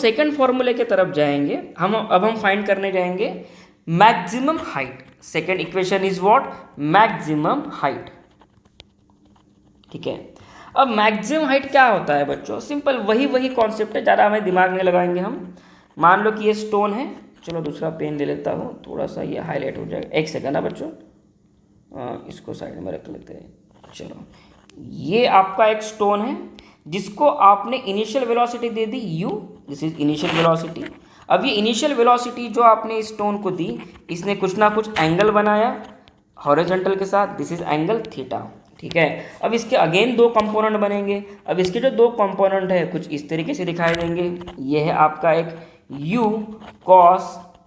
Second फॉर्मूले की तरफ जाएंगे अब हम फाइंड करने जाएंगे maximum height. Second equation is what, maximum height. ठीक है, अब मैक्सिमम हाइट क्या होता है बच्चों, सिंपल वही कॉन्सेप्ट है, ज़्यादा हमें दिमाग नहीं लगाएंगे हम। मान लो कि ये स्टोन है, चलो दूसरा पेन ले लेता हूँ, थोड़ा सा ये हाईलाइट हो जाएगा, एक सेकंड ना बच्चों, इसको साइड में रख लेते हैं। चलो, ये आपका एक स्टोन है जिसको आपने initial velocity they the u, this is initial velocity. अब ये इनिशियल वेलोसिटी जो आपने इस स्टोन को दी, इसने कुछ ना कुछ एंगल बनाया हॉरिजॉन्टल के साथ, दिस इज एंगल थीटा। ठीक है, अब इसके अगेन दो कंपोनेंट बनेंगे। अब इसके जो दो कंपोनेंट है कुछ इस तरीके से दिखाई देंगे। ये है आपका एक u cos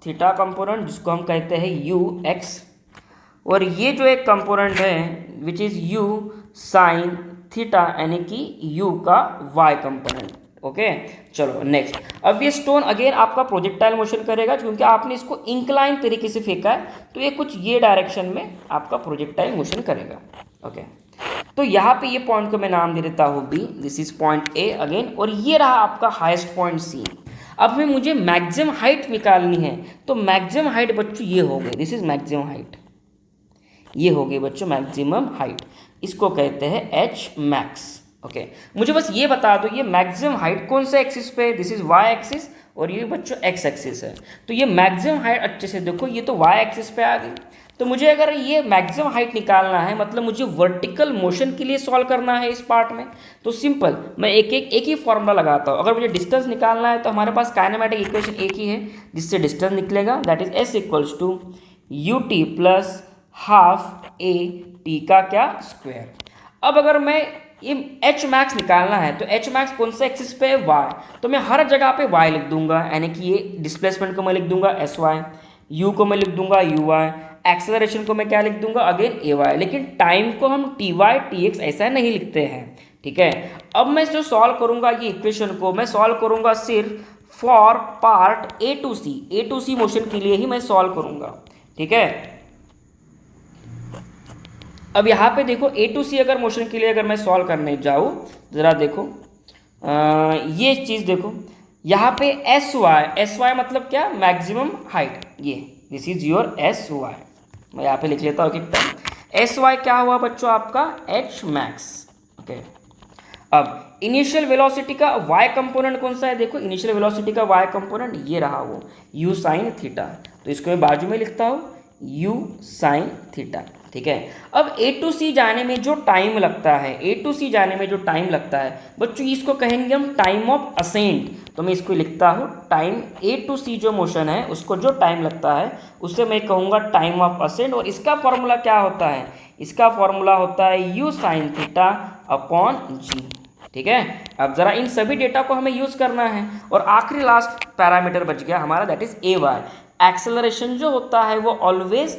थीटा कंपोनेंट जिसको हम कहते हैं ux, और ये जो एक कंपोनेंट है which is u sign theta यानी कि u का y कंपोनेंट। ओके, चलो नेक्स्ट। अब ये स्टोन अगेन आपका प्रोजेक्टाइल मोशन करेगा क्योंकि आपने इसको इंक्लाइन तरीके से फेंका है, तो ये कुछ ये डायरेक्शन में आपका प्रोजेक्टाइल मोशन करेगा। ओके, तो यहाँ पे ये पॉइंट को मैं नाम दे देता हूँ b, this is point a again, और ये रहा आपका हाईएस्ट पॉइंट c। अब में मुझे मैक्सिमम हाइट निकालनी है, तो मैक्सिमम हाइट बच्चों ये हो गई, दिस इज मैक्सिमम हाइट, ये हो गई बच्चों मैक्सिमम हाइट, इसको कहते हैं एच मैक्स। ओके, मुझे बस ये बता दो ये मैक्सिमम हाइट कौन सा एक्सिस पे है, दिस इज वाई एक्सिस, और ये बच्चों एक्स एक्सिस है। तो ये मैक्सिमम हाइट अच्छे से देखो, ये तो वाई एक्सिस पे आ गई। तो मुझे अगर ये मैक्सिमम हाइट निकालना है, मतलब मुझे वर्टिकल मोशन के लिए सॉल्व करना है इस पार्ट में, तो सिंपल मैं एक ही फॉर्मूला लगाता हूँ। अगर मुझे डिस्टेंस निकालना है तो हमारे पास काइनेमेटिक इक्वेशन एक ही है जिससे डिस्टेंस निकलेगा, that is S equals to U T plus half A T का क्या स्क्वायर। अब अगर मैं ये एच मैक्स निकालना है तो एच मैक्स कौन सा एक्सिस पे है, वाई, तो मैं हर जगह पे वाई लिख दूंगा, यानी कि ये डिस्प्लेसमेंट को मैं लिख दूंगा एस वाई, यू को मैं लिख दूंगा यू वाई, एक्सेलरेशन को मैं क्या लिख दूंगा अगेन ए वाई, लेकिन टाइम को हम टी वाई टी एक्स ऐसा नहीं लिखते हैं। ठीक है, अब मैं जो सॉल्व करूंगा ये इक्वेशन को मैं सॉल्व करूंगा सिर्फ for part A to C motion के लिए ही मैं सॉल्व करूंगा। ठीक है, अब यहाँ पे देखो ए टू सी अगर मोशन के लिए अगर मैं सॉल्व करने जाऊँ, ज़रा देखो ये चीज़ देखो, यहाँ पे एस वाई मतलब क्या, मैक्सिमम हाइट, ये this is your S Y. मैं यहाँ पे लिख लेता हूँ कि एस वाई क्या हुआ बच्चों आपका एच मैक्स। ओके, अब इनिशियल वेलोसिटी का y कंपोनेंट कौन सा है, देखो इनिशियल वेलोसिटी का y कंपोनेंट ये रहा वो u साइन थीटा, तो इसको मैं बाजू में लिखता हूँ u साइन थीटा। ठीक है, अब ए टू सी जाने में जो टाइम लगता है, ए टू सी जाने में जो टाइम लगता है बच्चों इसको कहेंगे हम टाइम ऑफ असेंट, तो मैं इसको लिखता हूँ टाइम ए टू सी जो मोशन है उसको जो टाइम लगता है उससे मैं कहूँगा टाइम ऑफ असेंट, और इसका फॉर्मूला क्या होता है, इसका फॉर्मूला होता है u साइन थीटा अपॉन जी। ठीक है, अब जरा इन सभी डेटा को हमें यूज करना है, और आखिरी लास्ट पैरामीटर बच गया हमारा that is A Y. Acceleration जो होता है वो ऑलवेज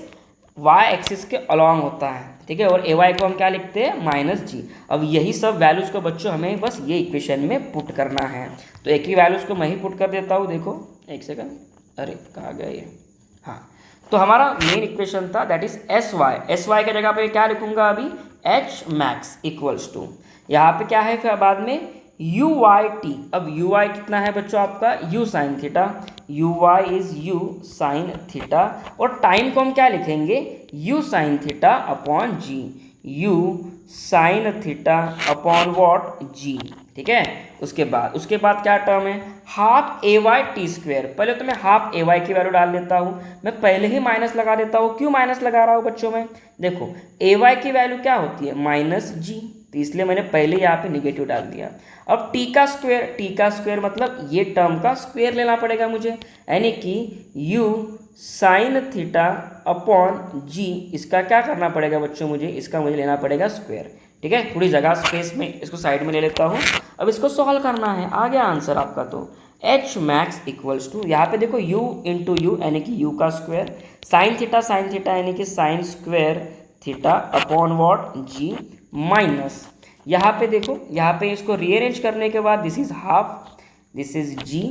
वाई एक्सिस के अलॉन्ग होता है। ठीक है, और ए वाई को हम क्या लिखते हैं माइनस जी। अब यही सब वैल्यूज़ को बच्चों हमें बस ये इक्वेशन में पुट करना है, तो एक ही वैल्यूज़ को मैं ही पुट कर देता हूँ। देखो एक सेकंड, अरे कहाँ गया ये, हाँ, तो हमारा मेन इक्वेशन था दैट इज एस वाई की जगह पे क्या लिखूंगा अभी एच मैक्स इक्वल्स टू, यहाँ पे क्या है फिर बाद में यू वाई टी। अब यू वाई कितना है बच्चों आपका u sine theta, u y is u sine theta, और टाइम को हम क्या लिखेंगे u sine theta upon g, u sine theta upon what g. ठीक है, उसके बाद क्या टर्म है half a y t square. पहले तो मैं हाफ ए वाई की वैल्यू डाल देता हूँ, मैं पहले ही माइनस लगा देता हूँ। क्यों माइनस लगा रहा हूँ बच्चों में, देखो ए वाई की वैल्यू क्या होती है माइनस जी, तो इसलिए मैंने पहले यहाँ पे निगेटिव डाल दिया। अब टी का स्क्वायर मतलब ये टर्म का स्क्वायर लेना पड़ेगा मुझे, यानी कि यू साइन थीटा अपॉन जी, इसका क्या करना पड़ेगा बच्चों मुझे, इसका मुझे लेना पड़ेगा स्क्वायर। ठीक है, थोड़ी जगह स्पेस में इसको साइड में ले लेता हूँ। अब इसको सॉल्व करना है, आ गया आंसर आपका, तो एच मैक्स इक्वल्स टू यहाँ पे देखो u इंटू यू यानी कि u का स्क्वायर, साइन थीटा यानी कि sine square theta upon what जी, माइनस यहाँ पे देखो, यहाँ पे इसको रीअरेंज करने के बाद this is half, this is g,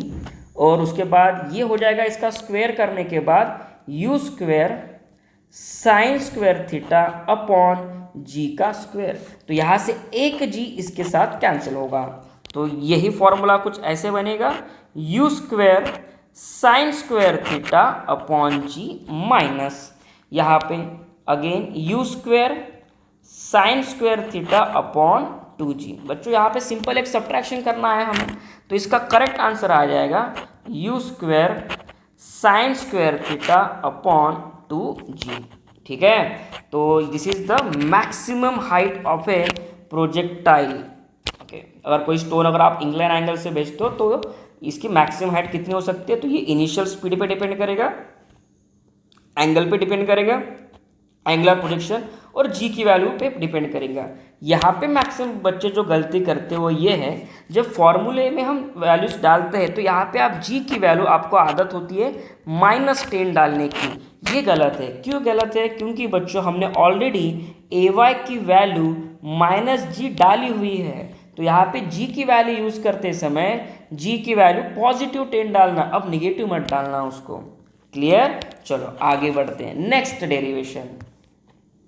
और उसके बाद ये हो जाएगा इसका स्क्वायर करने के बाद u square sine square theta upon g का स्क्वायर, तो यहाँ से एक जी इसके साथ कैंसिल होगा, तो यही फॉर्मूला कुछ ऐसे बनेगा, U square sine square theta upon G minus, यहाँ पे again U square sine square theta upon 2g। बच्चों यहाँ पे सिंपल एक सब्ट्रैक्शन करना है हमें, तो इसका करेक्ट आंसर आ जाएगा you square sine square theta upon 2g। ठीक है, तो this is the maximum height of A projectile. Okay, अगर कोई स्टोन अगर आप इंक्लाइन एंगल से भेजते हो तो इसकी मैक्सिमम हाइट कितनी हो सकती है, तो ये इनिशियल स्पीड पे डिपेंड करेगा, एंगल पे डिपेंड करेगा, एंगुलर प्रोजेक्शन, और जी की वैल्यू पे डिपेंड करेगा। यहाँ पे मैक्सिमम बच्चे जो गलती करते हैं वो ये है, जब फॉर्मूले में हम वैल्यूज डालते हैं तो यहाँ पे आप जी की वैल्यू, आपको आदत होती है -10 डालने की, ये गलत है। क्यों गलत है? क्योंकि बच्चों हमने ऑलरेडी ए वाई की वैल्यू -g डाली हुई है, तो यहाँ पे g की वैल्यू यूज़ करते समय g की वैल्यू +10 डालना, अब निगेटिव मत डालना उसको। क्लियर? चलो आगे बढ़ते हैं, नेक्स्ट डेरिवेशन।